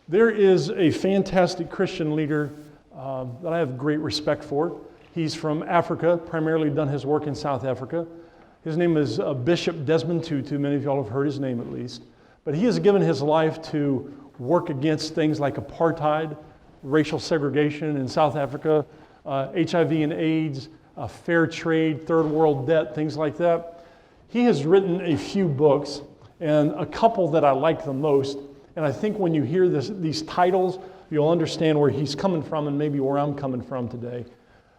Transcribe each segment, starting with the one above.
There is a fantastic Christian leader that I have great respect for. He's from Africa, primarily done his work in South Africa. His name is Bishop Desmond Tutu. Many of y'all have heard his name at least. But he has given his life to work against things like apartheid, racial segregation in South Africa, HIV and AIDS, fair trade, third world debt, things like that. He has written a few books, and a couple that I like the most. And I think when you hear these titles, you'll understand where he's coming from and maybe where I'm coming from today.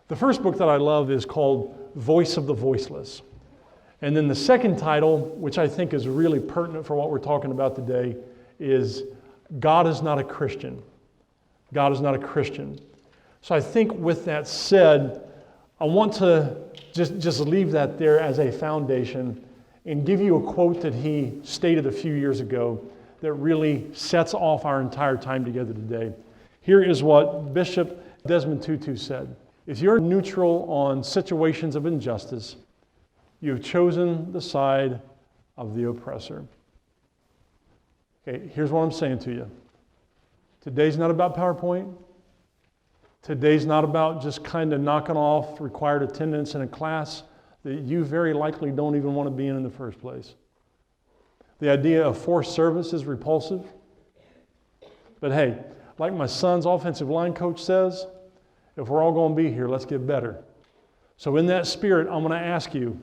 The first book that I love is called Voice of the Voiceless. And then the second title, which I think is really pertinent for what we're talking about today, is God is Not a Christian. God is Not a Christian. So I think with that said, I want to just leave that there as a foundation and give you a quote that he stated a few years ago that really sets off our entire time together today. Here is what Bishop Desmond Tutu said. If you're neutral on situations of injustice, you've chosen the side of the oppressor. Okay, here's what I'm saying to you. Today's not about PowerPoint. Today's not about just kind of knocking off required attendance in a class that you very likely don't even want to be in the first place. The idea of forced service is repulsive. But hey, like my son's offensive line coach says, if we're all going to be here, let's get better. So in that spirit, I'm going to ask you,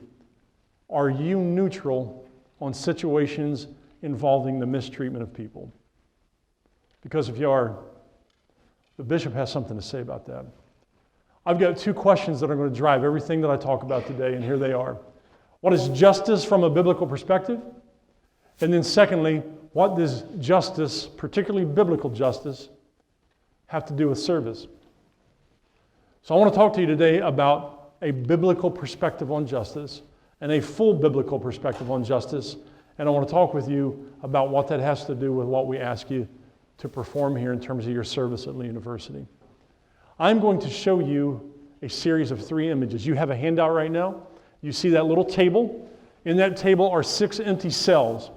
are you neutral on situations involving the mistreatment of people? Because if you are, the bishop has something to say about that. I've got two questions that are going to drive everything that I talk about today, and here they are. What is justice from a biblical perspective? And then secondly, what does justice, particularly biblical justice, have to do with service? So I want to talk to you today about a biblical perspective on justice and a full biblical perspective on justice. And I want to talk with you about what that has to do with what we ask you to perform here in terms of your service at Lee University. I'm going to show you a series of 3 images. You have a handout right now. You see that little table. In that table are 6 empty cells.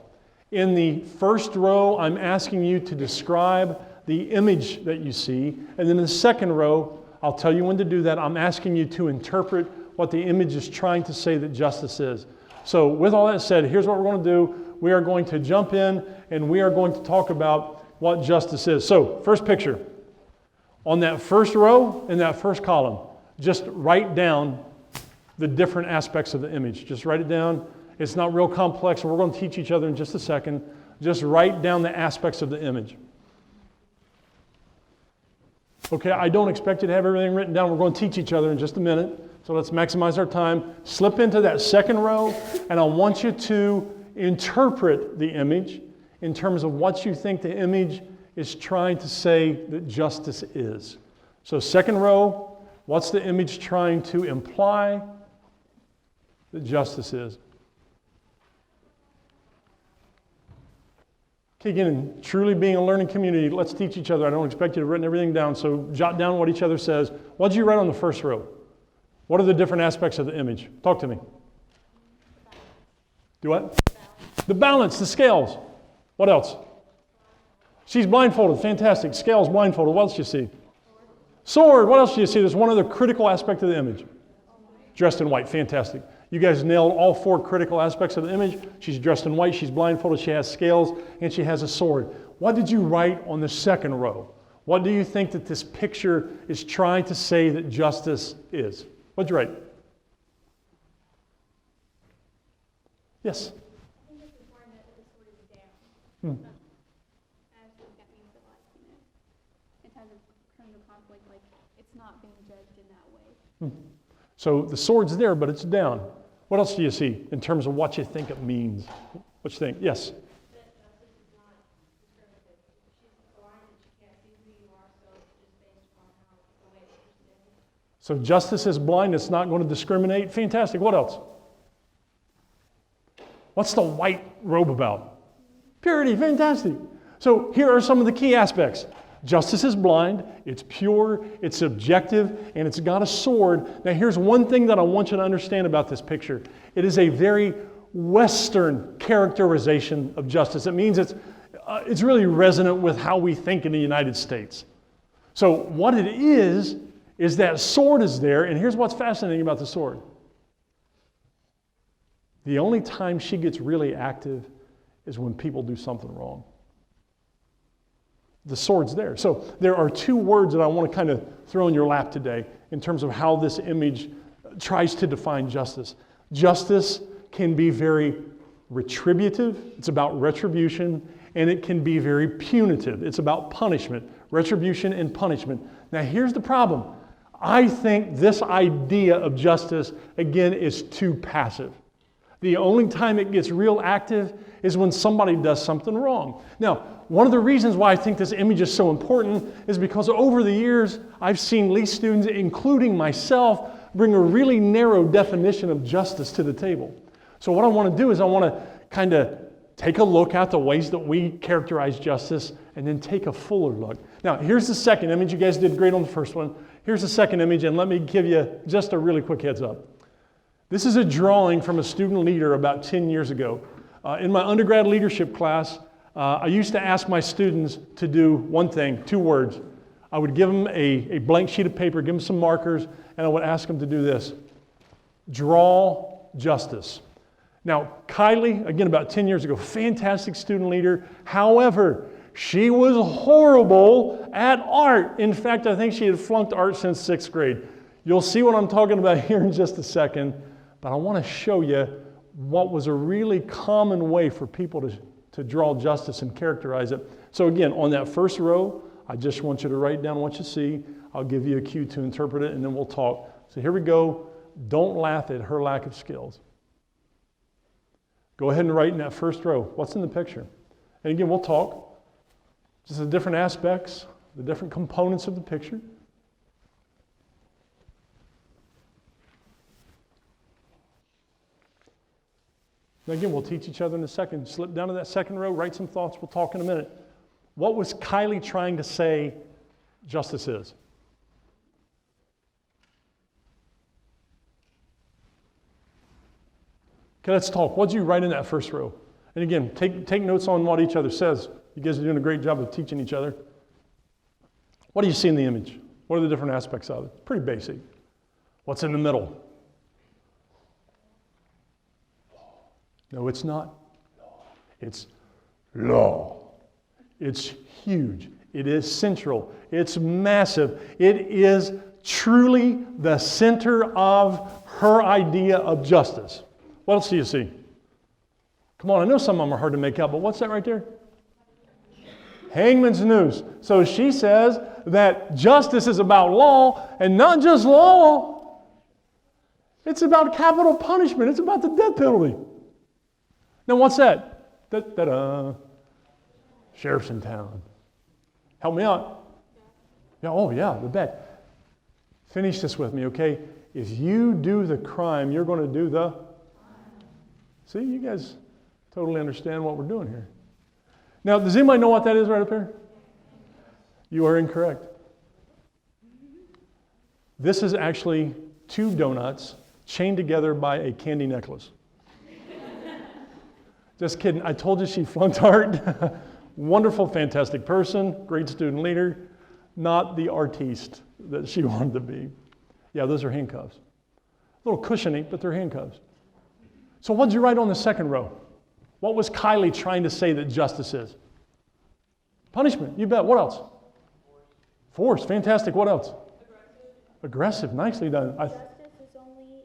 In the first row, I'm asking you to describe the image that you see. And then in the second row, I'll tell you when to do that. I'm asking you to interpret what the image is trying to say that justice is. So with all that said, here's what we're going to do. We are going to jump in and we are going to talk about what justice is. So first picture. On that first row, in that first column, just write down the different aspects of the image. Just write it down. It's not real complex, and we're going to teach each other in just a second. Just write down the aspects of the image. Okay, I don't expect you to have everything written down. We're going to teach each other in just a minute. So let's maximize our time. Slip into that second row, and I want you to interpret the image in terms of what you think the image is trying to say that justice is. So second row, what's the image trying to imply that justice is? Okay, again, truly being a learning community, let's teach each other. I don't expect you to have written everything down, so jot down what each other says. What did you write on the first row? What are the different aspects of the image? Talk to me. Do what? The balance, the scales. What else? She's blindfolded. Fantastic. Scales, blindfolded. What else do you see? Sword. What else do you see? There's one other critical aspect of the image. Dressed in white. Fantastic. You guys nailed all 4 critical aspects of the image. She's dressed in white. She's blindfolded. She has scales. And she has a sword. What did you write on the second row? What do you think that this picture is trying to say that justice is? What did you write? Yes? I think it's important that the sword is down. I think that means that, like, you know, in times of criminal conflict, like, it's not being judged in that way. So the sword's there, but it's down. What else do you see in terms of what you think it means? What you think? Yes? That justice is not discriminative. She's blind and she can't see who you are, so it's just based on how the way that you're standing. So justice is blind. It's not going to discriminate. Fantastic. What else? What's the white robe about? Purity. Fantastic. So here are some of the key aspects. Justice is blind, it's pure, it's objective, and it's got a sword. Now here's one thing that I want you to understand about this picture. It is a very Western characterization of justice. It means it's it's really resonant with how we think in the United States. So what it is that sword is there, and here's what's fascinating about the sword. The only time she gets really active is when people do something wrong. The sword's there. So there are two words that I want to kind of throw in your lap today in terms of how this image tries to define justice. Justice can be very retributive, it's about retribution, and it can be very punitive. It's about punishment, retribution and punishment. Now here's the problem. I think this idea of justice, again, is too passive. The only time it gets real active is when somebody does something wrong. Now, one of the reasons why I think this image is so important is because over the years, I've seen Lee students, including myself, bring a really narrow definition of justice to the table. So what I want to do is I want to kind of take a look at the ways that we characterize justice and then take a fuller look. Now, here's the second image. You guys did great on the first one. Here's the second image, and let me give you just a really quick heads up. This is a drawing from a student leader about 10 years ago. In my undergrad leadership class, I used to ask my students to do one thing, 2 words. I would give them a blank sheet of paper, give them some markers, and I would ask them to do this. Draw justice. Now, Kylie, again, about 10 years ago, fantastic student leader. However, she was horrible at art. In fact, I think she had flunked art since 6th grade. You'll see what I'm talking about here in just a second, but I want to show you what was a really common way for people to draw justice and characterize it. So again, on that first row, I just want you to write down what you see. I'll give you a cue to interpret it, and then we'll talk. So here we go. Don't laugh at her lack of skills. Go ahead and write in that first row. What's in the picture? And again, we'll talk. Just the different aspects, the different components of the picture. Now again, we'll teach each other in a second. Slip down to that second row, write some thoughts. We'll talk in a minute. What was Kylie trying to say justice is? Okay, let's talk. What did you write in that first row? And again, take notes on what each other says. You guys are doing a great job of teaching each other. What do you see in the image? What are the different aspects of it? Pretty basic. What's in the middle? No, it's not. It's law. It's huge. It is central. It's massive. It is truly the center of her idea of justice. What else do you see? Come on, I know some of them are hard to make out, but what's that right there? Hangman's noose. So she says that justice is about law, and not just law. It's about capital punishment. It's about the death penalty. Now what's that? Da-da-da. Sheriff's in town. Help me out. Yeah, oh yeah, the bet. Finish this with me, okay? If you do the crime, you're going to do the... See, you guys totally understand what we're doing here. Now, does anybody know what that is right up here? You are incorrect. This is actually 2 donuts chained together by a candy necklace. Just kidding. I told you she flunked art. Wonderful, fantastic person, great student leader, not the artiste that she wanted to be. Yeah, those are handcuffs. A little cushiony, but they're handcuffs. So what did you write on the second row? What was Kylie trying to say that justice is? Punishment, you bet. What else? Force, fantastic. What else? Aggressive, nicely done. Justice is only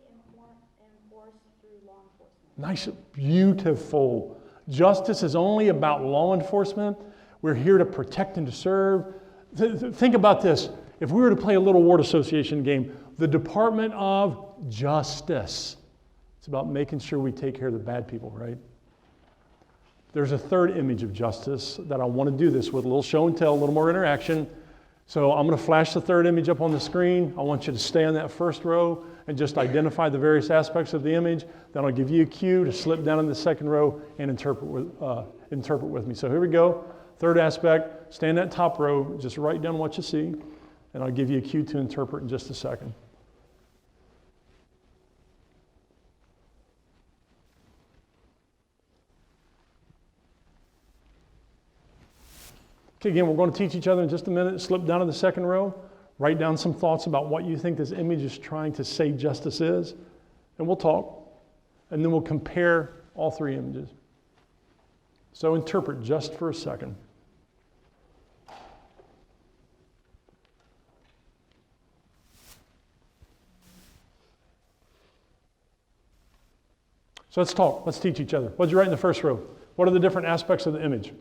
enforced through law enforcement. Nice, beautiful. Justice is only about law enforcement. We're here to protect and to serve. Think about this. If we were to play a little word association game, the Department of Justice. It's about making sure we take care of the bad people, right? There's a third image of justice that I want to do this with, a little show and tell, a little more interaction. So I'm going to flash the third image up on the screen. I want you to stay on that first row and just identify the various aspects of the image. Then I'll give you a cue to slip down in the second row and interpret with me. So here we go. Third aspect, stay in that top row, just write down what you see, and I'll give you a cue to interpret in just a second. Again, we're going to teach each other in just a minute. Slip down to the second row. Write down some thoughts about what you think this image is trying to say justice is. And we'll talk. And then we'll compare all three images. So interpret just for a second. So let's talk. Let's teach each other. What did you write in the first row? What are the different aspects of the image?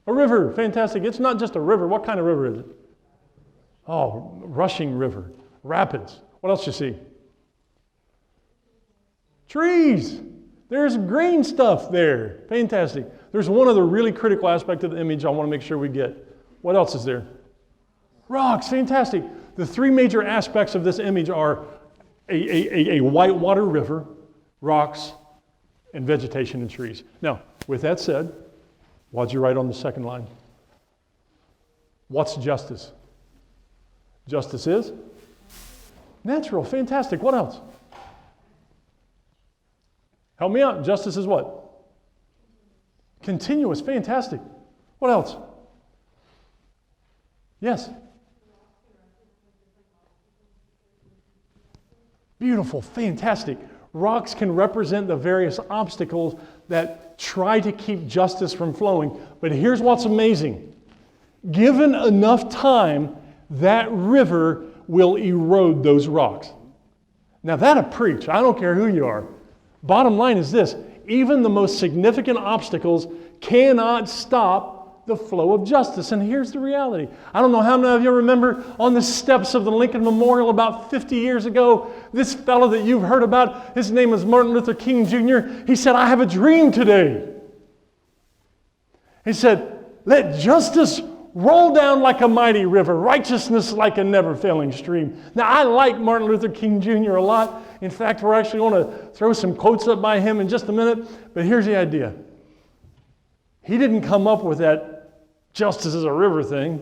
A river. Fantastic. It's not just a river. What kind of river is it? Oh, rushing river. Rapids. What else you see? Trees. There's green stuff there. Fantastic. There's one other really critical aspect of the image I want to make sure we get. What else is there? Rocks. Fantastic. The three major aspects of this image are a whitewater river, rocks, and vegetation and trees. Now, with that said, what'd you write on the second line? What's justice? Justice is natural. Fantastic. What else? Help me out. Justice is what? Continuous. Fantastic. What else? Yes. Beautiful. Fantastic. Rocks can represent the various obstacles that try to keep justice from flowing. But here's what's amazing. Given enough time, that river will erode those rocks. Now that'll preach. I don't care who you are. Bottom line is this. Even the most significant obstacles cannot stop the flow of justice. And here's the reality. I don't know how many of you remember on the steps of the Lincoln Memorial about 50 years ago, this fellow that you've heard about, his name is Martin Luther King Jr. He said, I have a dream today. He said, let justice roll down like a mighty river, righteousness like a never-failing stream. Now, I like Martin Luther King Jr. a lot. In fact, we're actually going to throw some quotes up by him in just a minute. But here's the idea. He didn't come up with that justice is a river thing.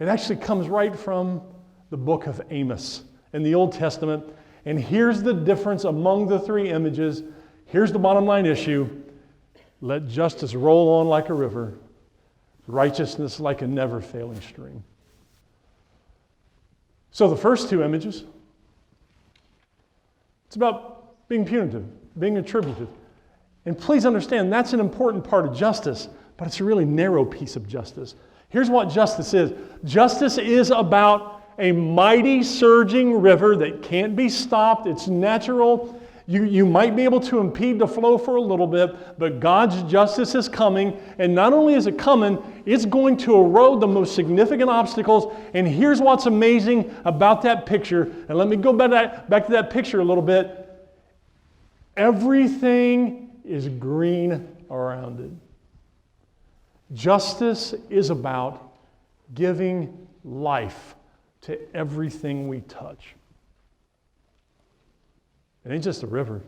It actually comes right from the book of Amos in the Old Testament. And here's the difference among the three images. Here's the bottom line issue. Let justice roll on like a river, righteousness like a never-failing stream. So the first two images, it's about being punitive, being attributive. And please understand, that's an important part of justice, but it's a really narrow piece of justice. Here's what justice is. Justice is about a mighty surging river that can't be stopped. It's natural. You might be able to impede the flow for a little bit, but God's justice is coming. And not only is it coming, it's going to erode the most significant obstacles. And here's what's amazing about that picture. And let me go back to that picture a little bit. Everything is green around it. Justice is about giving life to everything we touch. It ain't just a river.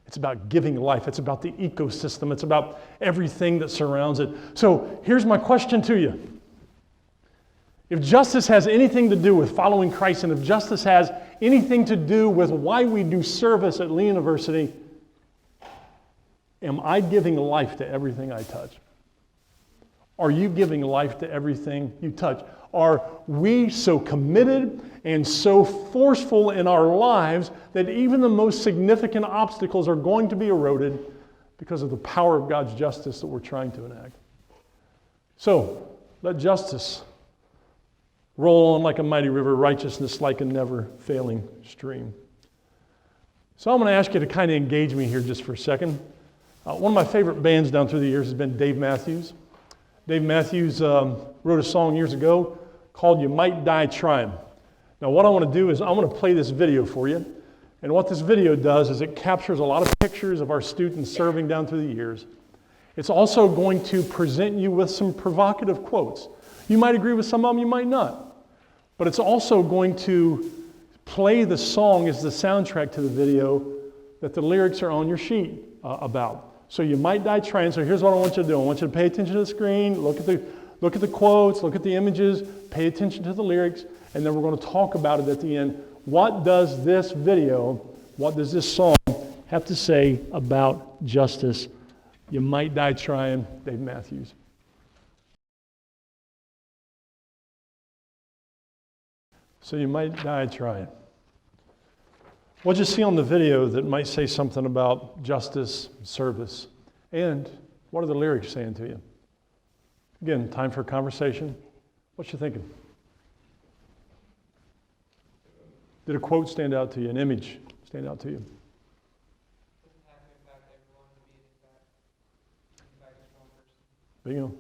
It's about giving life. It's about the ecosystem. It's about everything that surrounds it. So here's my question to you. If justice has anything to do with following Christ, and if justice has anything to do with why we do service at Lee University, am I giving life to everything I touch? Are you giving life to everything you touch? Are we so committed and so forceful in our lives that even the most significant obstacles are going to be eroded because of the power of God's justice that we're trying to enact? So, let justice roll on like a mighty river, righteousness like a never-failing stream. So I'm going to ask you to kind of engage me here just for a second. One of my favorite bands down through the years has been Dave Matthews. Dave Matthews wrote a song years ago called You Might Die Trying. Now what I want to do is I want to play this video for you. And what this video does is it captures a lot of pictures of our students serving down through the years. It's also going to present you with some provocative quotes. You might agree with some of them, you might not. But it's also going to play the song as the soundtrack to the video that the lyrics are on your sheet about. So you might die trying. So here's what I want you to do. I want you to pay attention to the screen, look at the quotes, look at the images, pay attention to the lyrics, and then we're going to talk about it at the end. What does this video, what does this song have to say about justice? You might die trying, Dave Matthews. So you might die trying. What'd you see on the video that might say something about justice, service? And what are the lyrics saying to you? Again, time for conversation. What you thinking? Did a quote stand out to you, an image stand out to you? Bingo.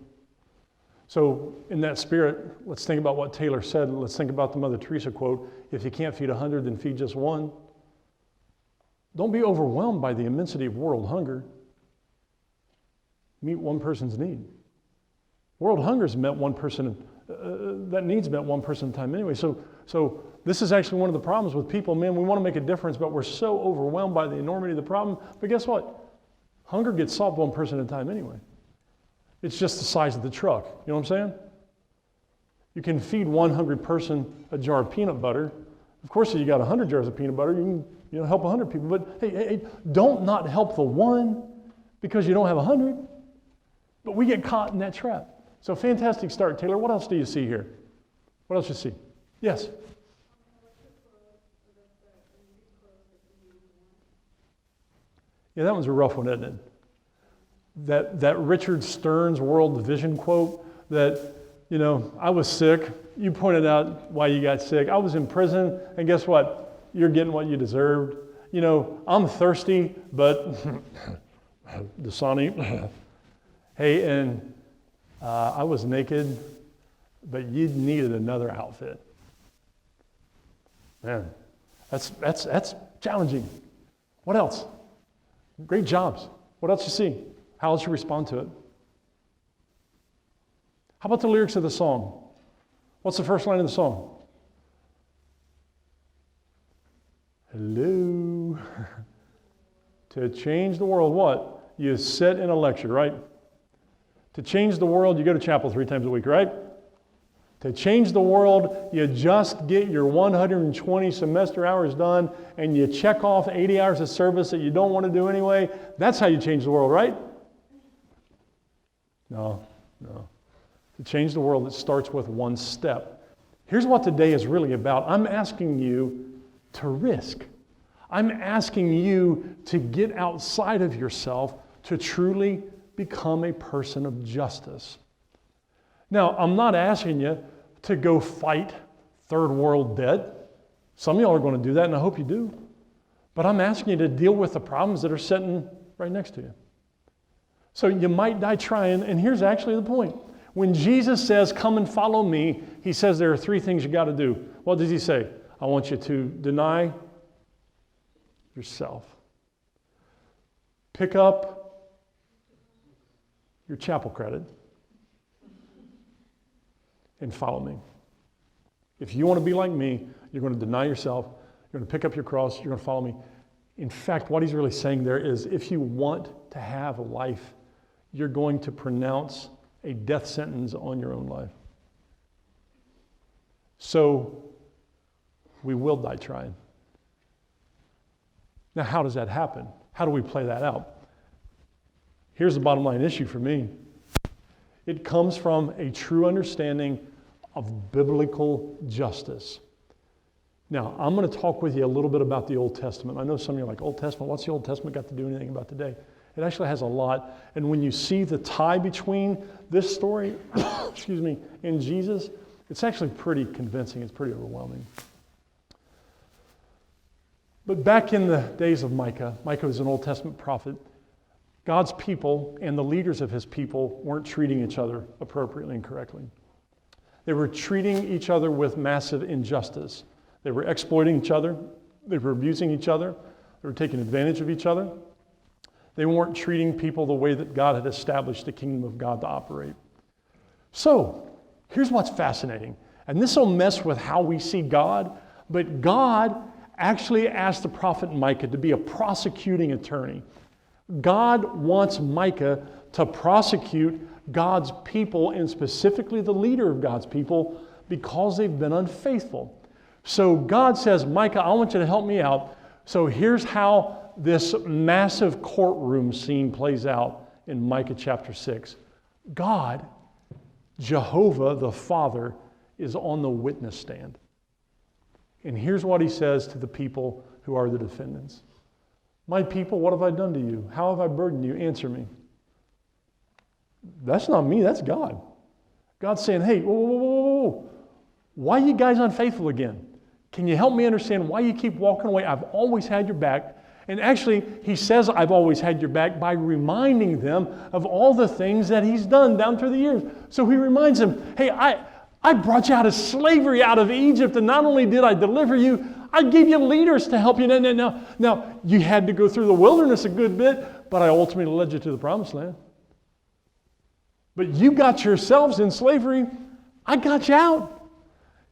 So in that spirit, let's think about what Taylor said. Let's think about the Mother Teresa quote. If you can't feed 100, then feed just one. Don't be overwhelmed by the immensity of world hunger. Meet one person's need. World hunger's met one person, that need's met one person at a time anyway. So this is actually one of the problems with people. Man, we want to make a difference, but we're so overwhelmed by the enormity of the problem. But guess what? Hunger gets solved one person at a time anyway. It's just the size of the truck. You know what I'm saying? You can feed one hungry person a jar of peanut butter. Of course, if you got 100 jars of peanut butter, you can help 100 people. But hey, don't not help the one because you don't have 100. But we get caught in that trap. So fantastic start, Taylor. What else do you see here? What else do you see? Yes? Yeah, that one's a rough one, isn't it? That Richard Stearns World Vision quote that, I was sick. You pointed out why you got sick. I was in prison, and guess what? You're getting what you deserved. I'm thirsty, but Dasani. Hey, and I was naked, but you needed another outfit. Man, that's challenging. What else? Great jobs. What else you see? How else you respond to it? How about the lyrics of the song? What's the first line of the song? Hello. To change the world, what? You sit in a lecture, right? To change the world, you go to chapel 3 times a week, right? To change the world, you just get your 120 semester hours done and you check off 80 hours of service that you don't want to do anyway. That's how you change the world, right? No. To change the world, it starts with one step. Here's what today is really about. I'm asking you to risk. I'm asking you to get outside of yourself to truly become a person of justice. Now, I'm not asking you to go fight third world debt. Some of y'all are going to do that, and I hope you do. But I'm asking you to deal with the problems that are sitting right next to you. So you might die trying, and here's actually the point. When Jesus says, come and follow me, he says there are 3 things you got to do. What does he say? I want you to deny yourself. Pick up your chapel credit and follow me. If you want to be like me, you're going to deny yourself, you're going to pick up your cross, you're going to follow me. In fact, what he's really saying there is if you want to have a life, you're going to pronounce a death sentence on your own life. So we will die trying. Now, how does that happen? How do we play that out? Here's the bottom line issue for me. It comes from a true understanding of biblical justice. Now, I'm going to talk with you a little bit about the Old Testament. I know some of you are like, Old Testament, what's the Old Testament got to do anything about today? It actually has a lot. And when you see the tie between this story, and Jesus, it's actually pretty convincing. It's pretty overwhelming. But back in the days of Micah was an Old Testament prophet. God's people and the leaders of his people weren't treating each other appropriately and correctly. They were treating each other with massive injustice. They were exploiting each other. They were abusing each other. They were taking advantage of each other. They weren't treating people the way that God had established the kingdom of God to operate. So, here's what's fascinating. And this will mess with how we see God, but God actually asked the prophet Micah to be a prosecuting attorney. God wants Micah to prosecute God's people, and specifically the leader of God's people, because they've been unfaithful. So God says, Micah, I want you to help me out. So here's how this massive courtroom scene plays out in Micah chapter 6. God, Jehovah the Father, is on the witness stand. And here's what he says to the people who are the defendants. My people, what have I done to you? How have I burdened you? Answer me. That's not me, that's God. God's saying, hey, whoa, whoa, whoa, whoa, whoa. Why are you guys unfaithful again? Can you help me understand why you keep walking away? I've always had your back. And actually, he says, I've always had your back by reminding them of all the things that he's done down through the years. So he reminds them, hey, I brought you out of slavery, out of Egypt, and not only did I deliver you, I gave you leaders to help you. Now, you had to go through the wilderness a good bit, but I ultimately led you to the promised land. But you got yourselves in slavery. I got you out.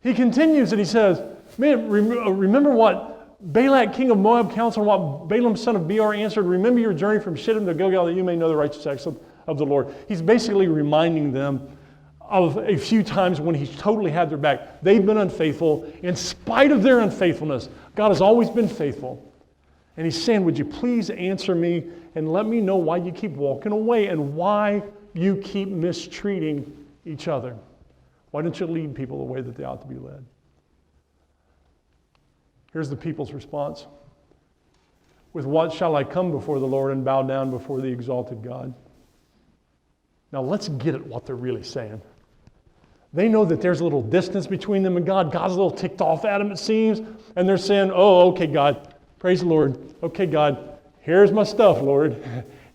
He continues and he says, man, remember what Balak, king of Moab, counseled, what Balaam, son of Beor, answered. Remember your journey from Shittim to Gilgal, that you may know the righteous acts of the Lord. He's basically reminding them of a few times when he's totally had their back. They've been unfaithful. In spite of their unfaithfulness, God has always been faithful. And he's saying, would you please answer me and let me know why you keep walking away and why you keep mistreating each other? Why don't you lead people the way that they ought to be led? Here's the people's response. With what shall I come before the Lord and bow down before the exalted God? Now let's get at what they're really saying. They know that there's a little distance between them and God. God's a little ticked off at them, it seems. And they're saying, oh, okay, God. Praise the Lord. Okay, God. Here's my stuff, Lord.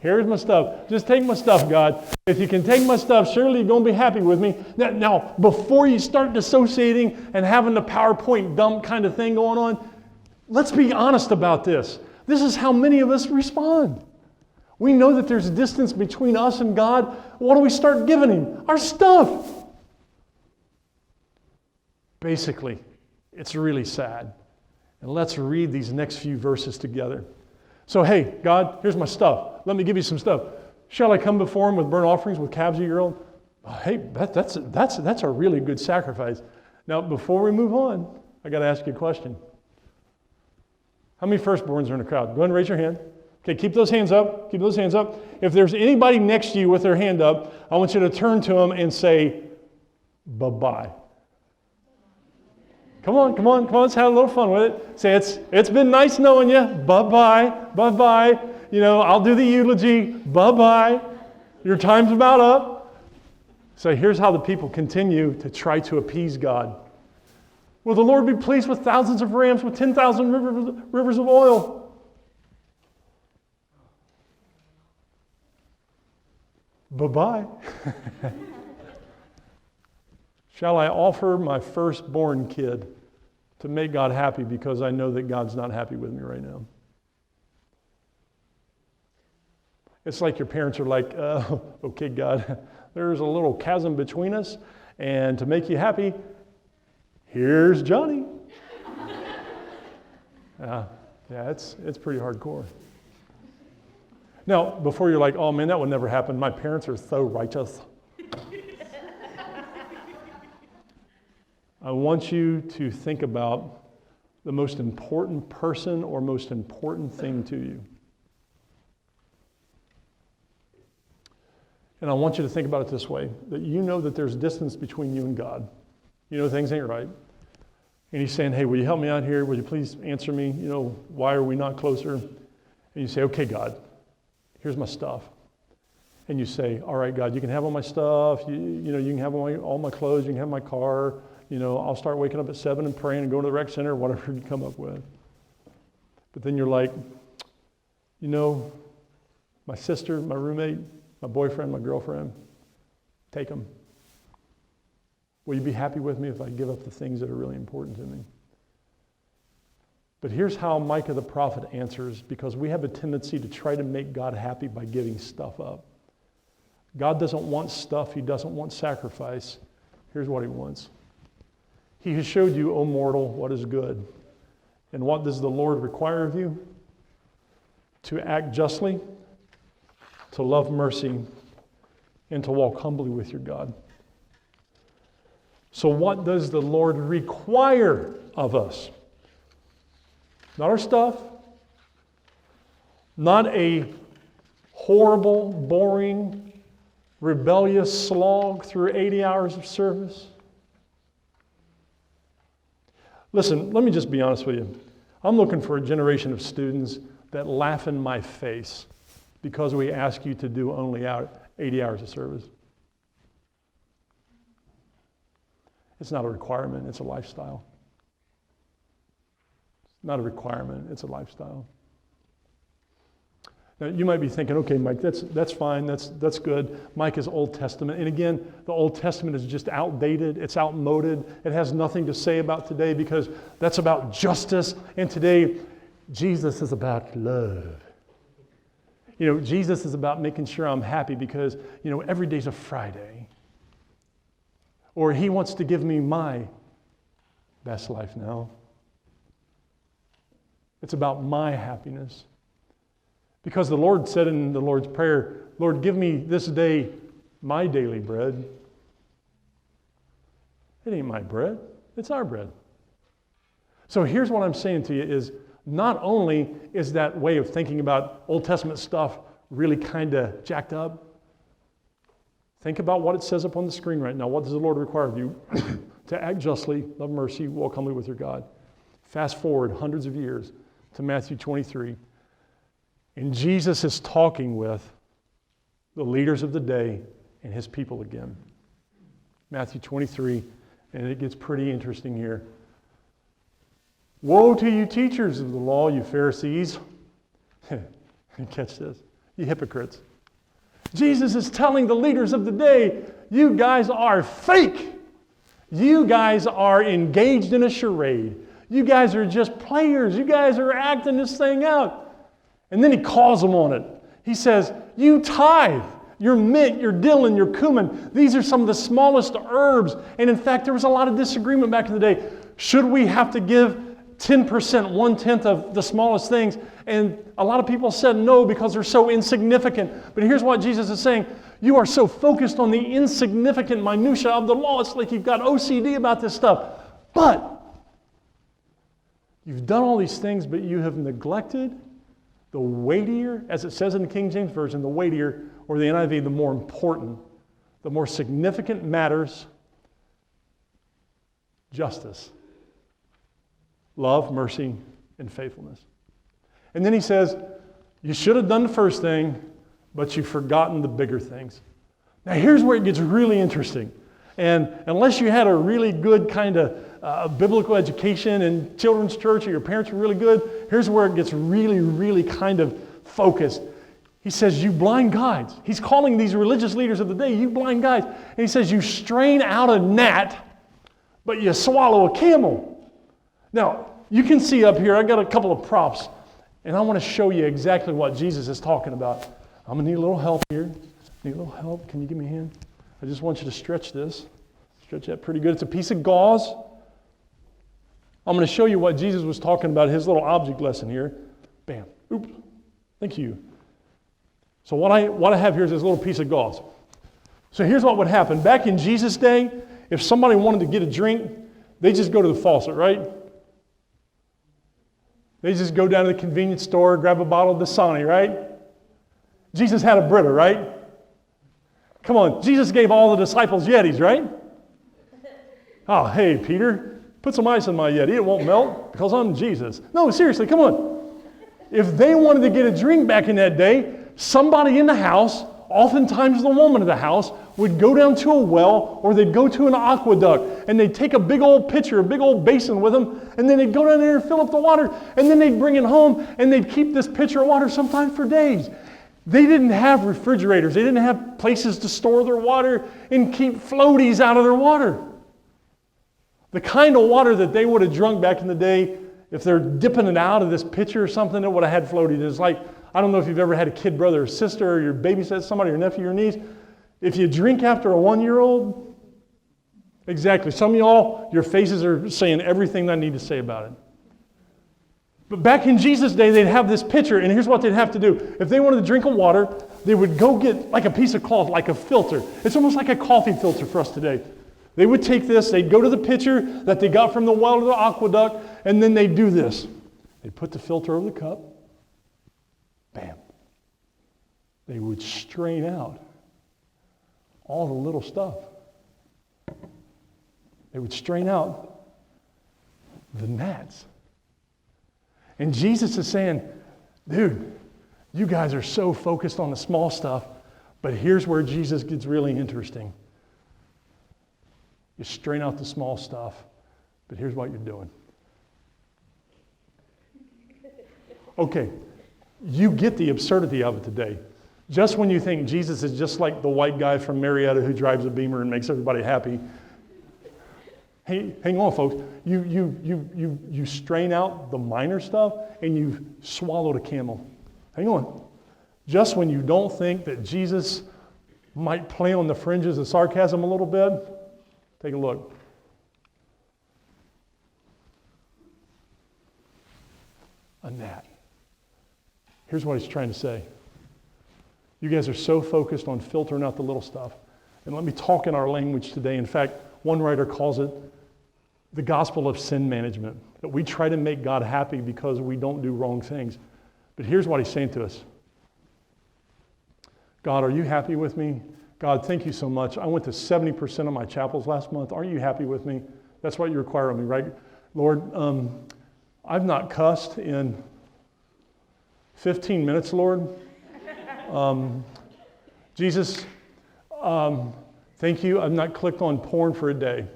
Here's my stuff. Just take my stuff, God. If you can take my stuff, surely you're going to be happy with me. Now, before you start dissociating and having the PowerPoint dump kind of thing going on, let's be honest about this. This is how many of us respond. We know that there's a distance between us and God. What do we start giving Him? Our stuff. Basically, it's really sad. And let's read these next few verses together. So, hey, God, here's my stuff. Let me give you some stuff. Shall I come before Him with burnt offerings, with calves a year old? Hey, that's a really good sacrifice. Now, before we move on, I got to ask you a question. How many firstborns are in the crowd? Go ahead and raise your hand. Okay, keep those hands up. Keep those hands up. If there's anybody next to you with their hand up, I want you to turn to them and say, bye-bye. Come on, let's have a little fun with it. Say, it's been nice knowing you. Bye-bye. You know, I'll do the eulogy. Bye-bye. Your time's about up. So here's how the people continue to try to appease God. Will the Lord be pleased with thousands of rams, with 10,000 rivers of oil? Bye-bye. Shall I offer my firstborn kid to make God happy because I know that God's not happy with me right now? It's like your parents are like, okay, God, there's a little chasm between us, and to make you happy, here's Johnny. Yeah, it's pretty hardcore. Now, before you're like, oh man, that would never happen. My parents are so righteous. I want you to think about the most important person or most important thing to you. And I want you to think about it this way, that you know that there's distance between you and God. You know things ain't right. And He's saying, hey, will you help me out here? Will you please answer me? You know, why are we not closer? And you say, okay, God, here's my stuff. And you say, all right, God, you can have all my stuff. You know, you can have all my clothes. You can have my car. You know, I'll start waking up at 7 and praying and going to the rec center, whatever you come up with. But then you're like, you know, my sister, my roommate, my boyfriend, my girlfriend, take them. Will you be happy with me if I give up the things that are really important to me? But here's how Micah the prophet answers, because we have a tendency to try to make God happy by giving stuff up. God doesn't want stuff. He doesn't want sacrifice. Here's what He wants. He has showed you, O mortal, what is good. And what does the Lord require of you? To act justly, to love mercy, and to walk humbly with your God. So what does the Lord require of us? Not our stuff, not a horrible, boring, rebellious slog through 80 hours of service. Listen, let me just be honest with you. I'm looking for a generation of students that laugh in my face because we ask you to do only 80 hours of service. It's not a requirement, it's a lifestyle. It's not a requirement, it's a lifestyle. Now, you might be thinking, okay, Mike, that's fine, that's good. Mike is Old Testament. And again, the Old Testament is just outdated, it's outmoded. It has nothing to say about today because that's about justice. And today, Jesus is about love. Jesus is about making sure I'm happy because, every day's a Friday. Or he wants to give me my best life now. It's about my happiness. Because the Lord said in the Lord's Prayer, Lord, give me this day my daily bread. It ain't my bread, it's our bread. So here's what I'm saying to you is, not only is that way of thinking about Old Testament stuff really kind of jacked up, think about what it says up on the screen right now. What does the Lord require of you? To act justly, love mercy, walk humbly with your God. Fast forward hundreds of years to Matthew 23. And Jesus is talking with the leaders of the day and his people again. Matthew 23, and it gets pretty interesting here. Woe to you teachers of the law, you Pharisees. Catch this. You hypocrites. Jesus is telling the leaders of the day, you guys are fake. You guys are engaged in a charade. You guys are just players. You guys are acting this thing out. And then he calls them on it. He says, you tithe, your mint, your dill, and your cumin. These are some of the smallest herbs. And in fact, there was a lot of disagreement back in the day. Should we have to give 10%, 1/10 of the smallest things? And a lot of people said no because they're so insignificant. But here's what Jesus is saying. You are so focused on the insignificant minutia of the law. It's like you've got OCD about this stuff. But you've done all these things, but you have neglected the weightier, as it says in the King James Version, the weightier, or the NIV, the more important, the more significant matters, justice, love, mercy, and faithfulness. And then he says, you should have done the first thing, but you've forgotten the bigger things. Now here's where it gets really interesting. And unless you had a really good kind of biblical education in children's church or your parents were really good, here's where it gets really, really kind of focused. He says, you blind guides. He's calling these religious leaders of the day, you blind guides. And he says, you strain out a gnat, but you swallow a camel. Now, you can see up here, I got a couple of props, and I want to show you exactly what Jesus is talking about. I'm going to need a little help here. Need a little help. Can you give me a hand? I just want you to stretch this. Stretch that pretty good. It's a piece of gauze. I'm going to show you what Jesus was talking about, his little object lesson here. Bam. Oops. Thank you. So what I have here is this little piece of gauze. So here's what would happen. Back in Jesus' day, if somebody wanted to get a drink, they just go to the faucet, right? They just go down to the convenience store, grab a bottle of Dasani, right? Jesus had a Brita, right? Come on, Jesus gave all the disciples Yetis, right? Oh, hey, Peter, put some ice in my Yeti. It won't melt because I'm Jesus. No, seriously, come on. If they wanted to get a drink back in that day, somebody in the house, oftentimes the woman of the house, would go down to a well or they'd go to an aqueduct and they'd take a big old pitcher, a big old basin with them, and then they'd go down there and fill up the water, and then they'd bring it home and they'd keep this pitcher of water sometimes for days. They didn't have refrigerators. They didn't have places to store their water and keep floaties out of their water. The kind of water that they would have drunk back in the day, if they're dipping it out of this pitcher or something, it would have had floaties. It's like, I don't know if you've ever had a kid brother or sister or your babysat somebody, your nephew or niece. If you drink after a 1-year-old, exactly. Some of y'all, your faces are saying everything I need to say about it. But back in Jesus' day, they'd have this pitcher, and here's what they'd have to do. If they wanted to drink a water, they would go get like a piece of cloth, like a filter. It's almost like a coffee filter for us today. They would take this, they'd go to the pitcher that they got from the well to the aqueduct, and then they'd do this. They'd put the filter over the cup. Bam. They would strain out all the little stuff. They would strain out the gnats. And Jesus is saying, dude, you guys are so focused on the small stuff, but here's where Jesus gets really interesting. You strain out the small stuff, but here's what you're doing. Okay, you get the absurdity of it today. Just when you think Jesus is just like the white guy from Marietta who drives a Beamer and makes everybody happy, hey, hang on, folks. You strain out the minor stuff and you've swallowed a camel. Hang on. Just when you don't think that Jesus might play on the fringes of sarcasm a little bit, take a look. A gnat. Here's what he's trying to say. You guys are so focused on filtering out the little stuff. And let me talk in our language today. In fact, one writer calls it the gospel of sin management, that we try to make God happy because we don't do wrong things. But here's what he's saying to us. God, are you happy with me? God, thank you so much. I went to 70% of my chapels last month. Are you happy with me? That's what you require of me, right? Lord, I've not cussed in 15 minutes, Lord. Jesus, thank you. I've not clicked on porn for a day.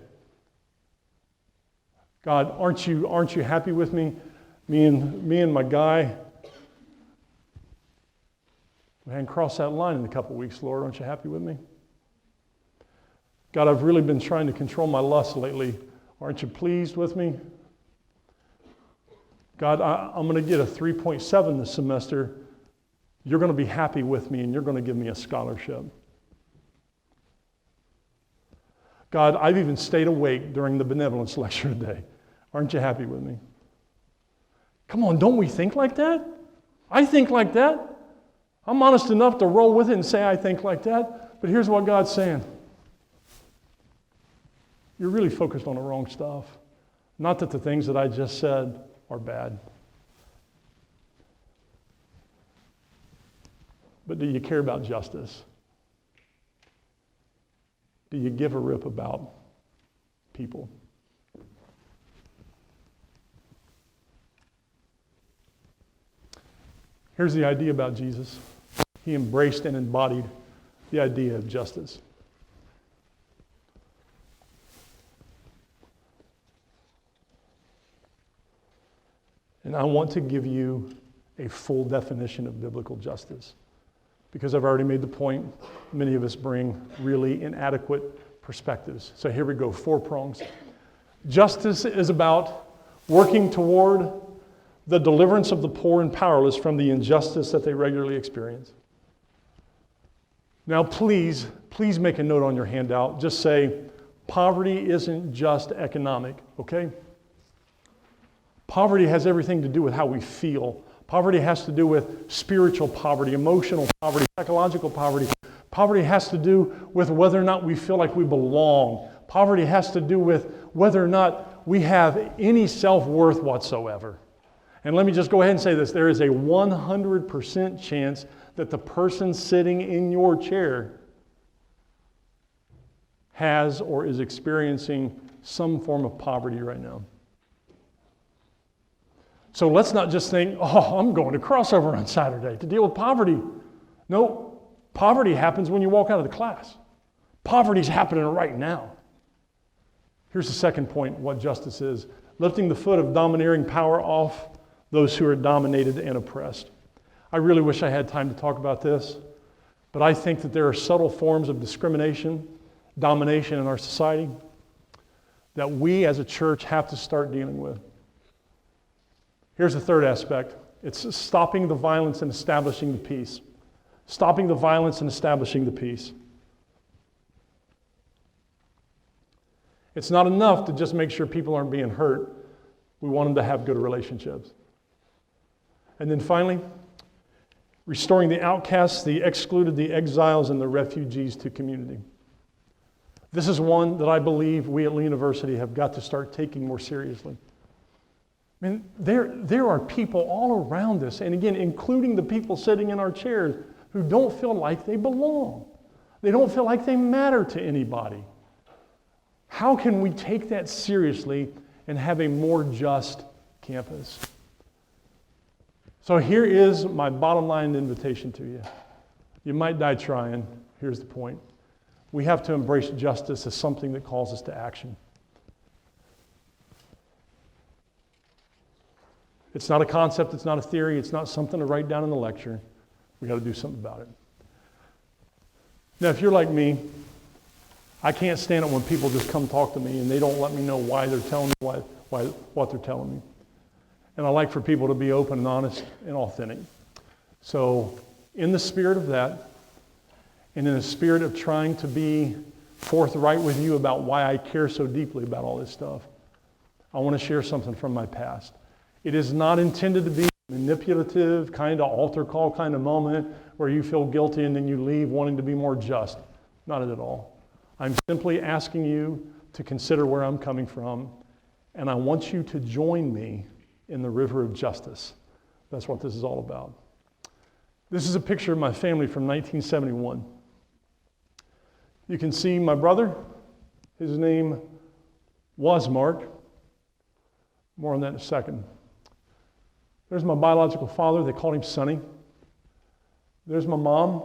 God, aren't you happy with me? Me and my guy, we hadn't crossed that line in a couple weeks, Lord. Aren't you happy with me? God, I've really been trying to control my lust lately. Aren't you pleased with me? God, I'm going to get a 3.7 this semester. You're going to be happy with me and you're going to give me a scholarship. God, I've even stayed awake during the benevolence lecture today. Aren't you happy with me? Come on, don't we think like that? I think like that. I'm honest enough to roll with it and say I think like that. But here's what God's saying. You're really focused on the wrong stuff. Not that the things that I just said are bad. But do you care about justice? Do you give a rip about people? Here's the idea about Jesus. He embraced and embodied the idea of justice. And I want to give you a full definition of biblical justice. Because I've already made the point, many of us bring really inadequate perspectives. So here we go, 4 prongs. Justice is about working toward the deliverance of the poor and powerless from the injustice that they regularly experience. Now please make a note on your handout. Just say, poverty isn't just economic, okay? Poverty has everything to do with how we feel. Poverty has to do with spiritual poverty, emotional poverty, psychological poverty. Poverty has to do with whether or not we feel like we belong. Poverty has to do with whether or not we have any self-worth whatsoever. And let me just go ahead and say this. There is a 100% chance that the person sitting in your chair has or is experiencing some form of poverty right now. So let's not just think, oh, I'm going to crossover on Saturday to deal with poverty. No, poverty happens when you walk out of the class. Poverty's happening right now. Here's the second point, what justice is. Lifting the foot of domineering power off those who are dominated and oppressed. I really wish I had time to talk about this, but I think that there are subtle forms of discrimination, domination in our society that we as a church have to start dealing with. Here's the third aspect. It's stopping the violence and establishing the peace. Stopping the violence and establishing the peace. It's not enough to just make sure people aren't being hurt. We want them to have good relationships. And then finally, restoring the outcasts, the excluded, the exiles, and the refugees to community. This is one that I believe we at Lee University have got to start taking more seriously. I mean, there are people all around us, and again, including the people sitting in our chairs, who don't feel like they belong. They don't feel like they matter to anybody. How can we take that seriously and have a more just campus. So here is my bottom line invitation to you. You might die trying. Here's the point. We have to embrace justice as something that calls us to action. It's not a concept, it's not a theory, it's not something to write down in the lecture. We got to do something about it. Now, if you're like me, I can't stand it when people just come talk to me and they don't let me know why they're telling me what they're telling me. And I like for people to be open and honest and authentic. So, in the spirit of that, and in the spirit of trying to be forthright with you about why I care so deeply about all this stuff, I want to share something from my past. It is not intended to be a manipulative, kind of altar call kind of moment where you feel guilty and then you leave wanting to be more just. Not at all. I'm simply asking you to consider where I'm coming from, and I want you to join me in the river of justice. That's what this is all about. This is a picture of my family from 1971. You can see my brother. His name was Mark. More on that in a second. There's my biological father. They called him Sonny. There's my mom.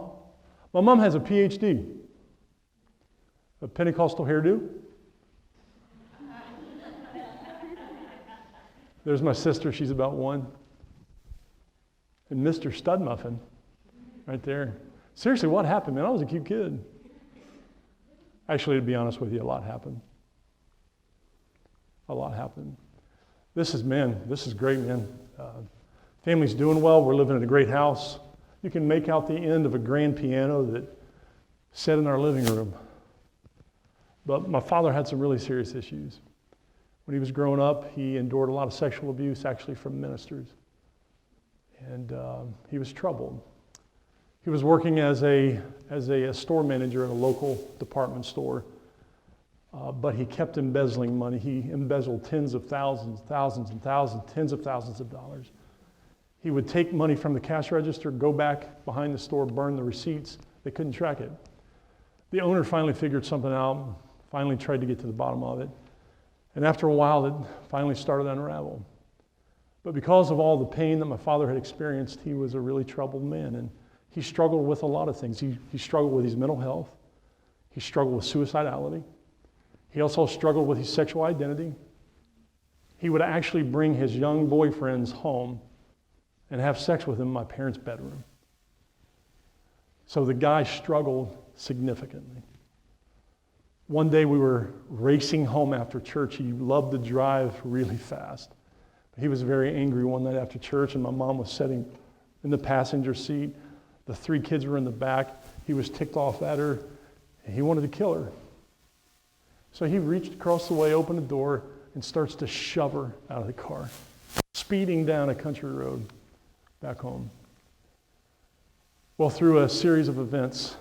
My mom has a PhD. A Pentecostal hairdo. There's my sister. She's about 1. And Mr. Studmuffin right there. Seriously, what happened, man? I was a cute kid. Actually, to be honest with you, a lot happened. A lot happened. This is great, man. Family's doing well. We're living in a great house. You can make out the end of a grand piano that sat in our living room. But my father had some really serious issues. When he was growing up, he endured a lot of sexual abuse, actually from ministers. And he was troubled. He was working as a store manager at a local department store, but he kept embezzling money. He embezzled tens of thousands, tens of thousands of dollars. He would take money from the cash register, go back behind the store, burn the receipts. They couldn't track it. The owner finally figured something out, finally tried to get to the bottom of it. And after a while, it finally started to unravel. But because of all the pain that my father had experienced, he was a really troubled man. And he struggled with a lot of things. He struggled with his mental health. He struggled with suicidality. He also struggled with his sexual identity. He would actually bring his young boyfriends home and have sex with them in my parents' bedroom. So the guy struggled significantly. One day we were racing home after church. He loved to drive really fast. He was very angry one night after church, and my mom was sitting in the passenger seat. The 3 kids were in the back. He was ticked off at her, and he wanted to kill her. So he reached across the way, opened the door, and starts to shove her out of the car, speeding down a country road back home. Well, through a series of events,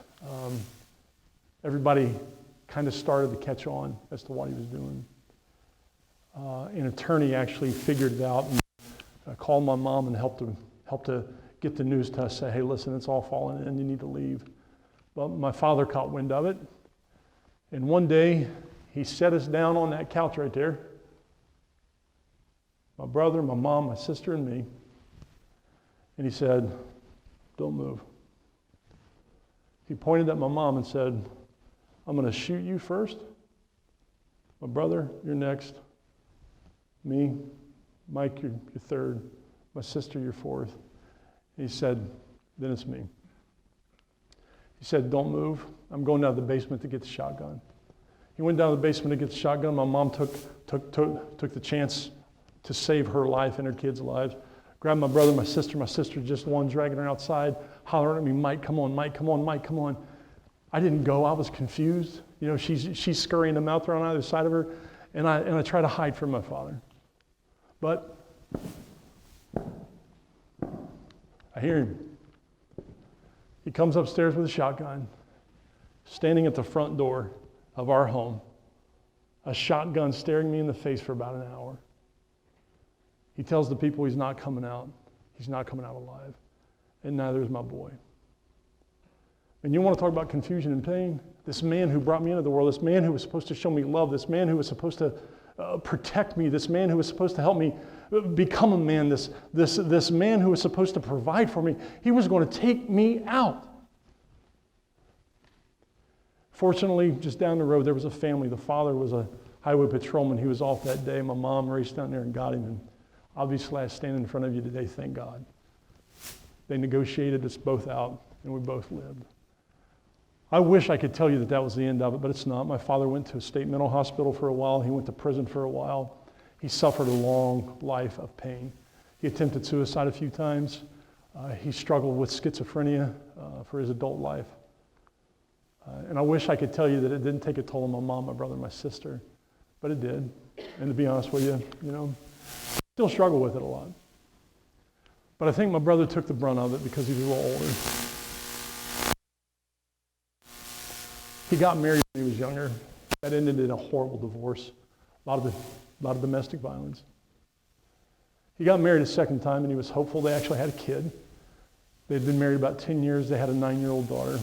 everybody kind of started to catch on as to what he was doing. An attorney actually figured it out and called my mom and helped to get the news to us, say, hey, listen, it's all falling in, you need to leave. Well, my father caught wind of it, and one day he set us down on that couch right there, my brother, my mom, my sister, and me, and he said, don't move. He pointed at my mom and said, I'm going to shoot you first. My brother, you're next. Me, Mike, you're third. My sister, you're fourth. He said, then it's me. He said, don't move. I'm going down to the basement to get the shotgun. He went down to the basement to get the shotgun. My mom took the chance to save her life and her kids' lives. Grabbed my brother, my sister just one, dragging her outside, hollering at me, Mike, come on, Mike, come on, Mike, come on. I didn't go. I was confused. You know, she's scurrying them out there on either side of her, and I try to hide from my father. But I hear him. He comes upstairs with a shotgun, standing at the front door of our home, a shotgun staring me in the face for about an hour. He tells the people he's not coming out. He's not coming out alive. And neither is my boy. And you want to talk about confusion and pain? This man who brought me into the world, this man who was supposed to show me love, this man who was supposed to protect me, this man who was supposed to help me become a man, this man who was supposed to provide for me, he was going to take me out. Fortunately, just down the road, there was a family. The father was a highway patrolman. He was off that day. My mom raced down there and got him. And obviously, I stand in front of you today, thank God. They negotiated us both out, and we both lived. I wish I could tell you that that was the end of it, but it's not. My father went to a state mental hospital for a while. He went to prison for a while. He suffered a long life of pain. He attempted suicide a few times. He struggled with schizophrenia for his adult life. And I wish I could tell you that it didn't take a toll on my mom, my brother, and my sister, but it did. And to be honest with you, still struggle with it a lot. But I think my brother took the brunt of it because he was a little older. He got married when he was younger. That ended in a horrible divorce. A lot of domestic violence. He got married a second time and he was hopeful. They actually had a kid. They'd been married about 10 years. They had a 9-year-old daughter.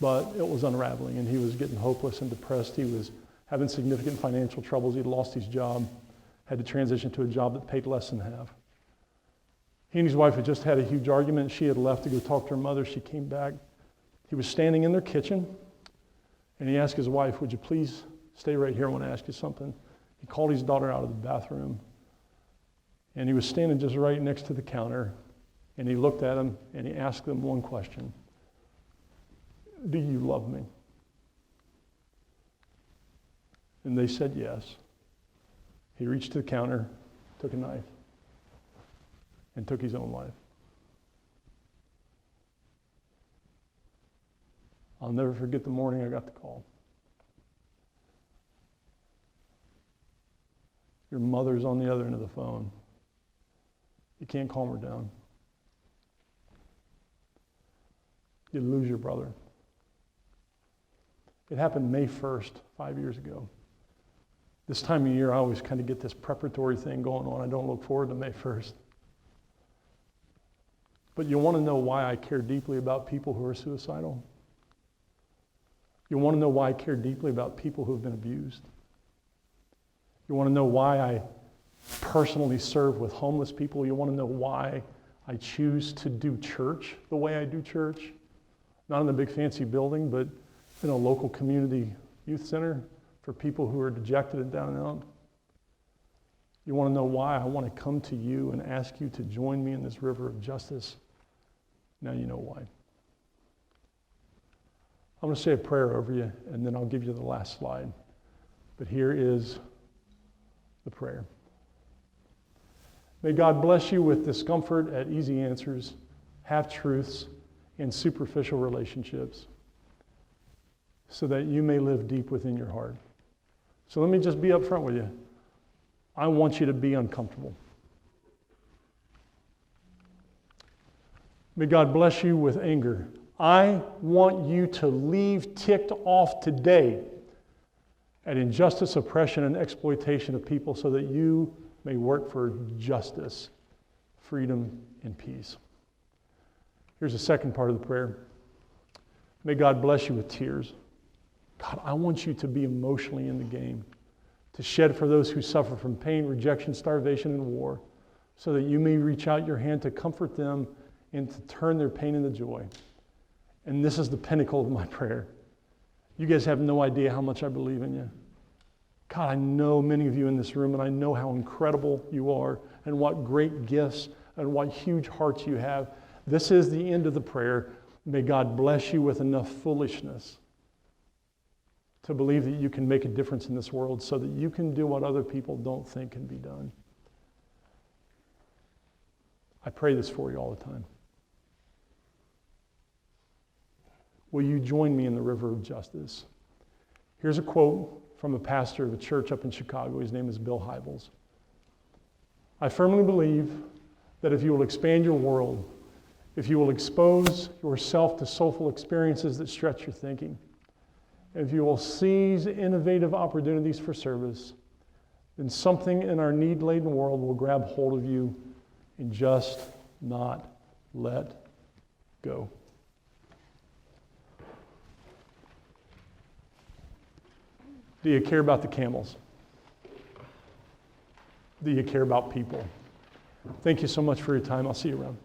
But it was unraveling and he was getting hopeless and depressed. He was having significant financial troubles. He'd lost his job, had to transition to a job that paid less than half. He and his wife had just had a huge argument. She had left to go talk to her mother. She came back. He was standing in their kitchen and he asked his wife, "Would you please stay right here? I want to ask you something." He called his daughter out of the bathroom and he was standing just right next to the counter and he looked at him and he asked them one question. "Do you love me?" And they said yes. He reached to the counter, took a knife, and took his own life. I'll never forget the morning I got the call. Your mother's on the other end of the phone. You can't calm her down. You lose your brother. It happened May 1st, 5 years ago. This time of year, I always kind of get this preparatory thing going on. I don't look forward to May 1st. But you want to know why I care deeply about people who are suicidal? You want to know why I care deeply about people who have been abused? You want to know why I personally serve with homeless people? You want to know why I choose to do church the way I do church? Not in a big fancy building, but in a local community youth center for people who are dejected and down and out. You want to know why I want to come to you and ask you to join me in this river of justice? Now you know why. I'm going to say a prayer over you, and then I'll give you the last slide. But here is the prayer. May God bless you with discomfort at easy answers, half-truths, and superficial relationships, so that you may live deep within your heart. So let me just be upfront with you. I want you to be uncomfortable. May God bless you with anger. I want you to leave ticked off today at injustice, oppression, and exploitation of people so that you may work for justice, freedom, and peace. Here's the second part of the prayer. May God bless you with tears. God, I want you to be emotionally in the game, to shed for those who suffer from pain, rejection, starvation, and war, so that you may reach out your hand to comfort them and to turn their pain into joy. And this is the pinnacle of my prayer. You guys have no idea how much I believe in you. God, I know many of you in this room, and I know how incredible you are, and what great gifts and what huge hearts you have. This is the end of the prayer. May God bless you with enough foolishness to believe that you can make a difference in this world so that you can do what other people don't think can be done. I pray this for you all the time. Will you join me in the river of justice? Here's a quote from a pastor of a church up in Chicago. His name is Bill Hybels. I firmly believe that if you will expand your world, if you will expose yourself to soulful experiences that stretch your thinking, if you will seize innovative opportunities for service, then something in our need-laden world will grab hold of you and just not let go. Do you care about the camels? that you care about people. Thank you so much for your time. I'll see you around.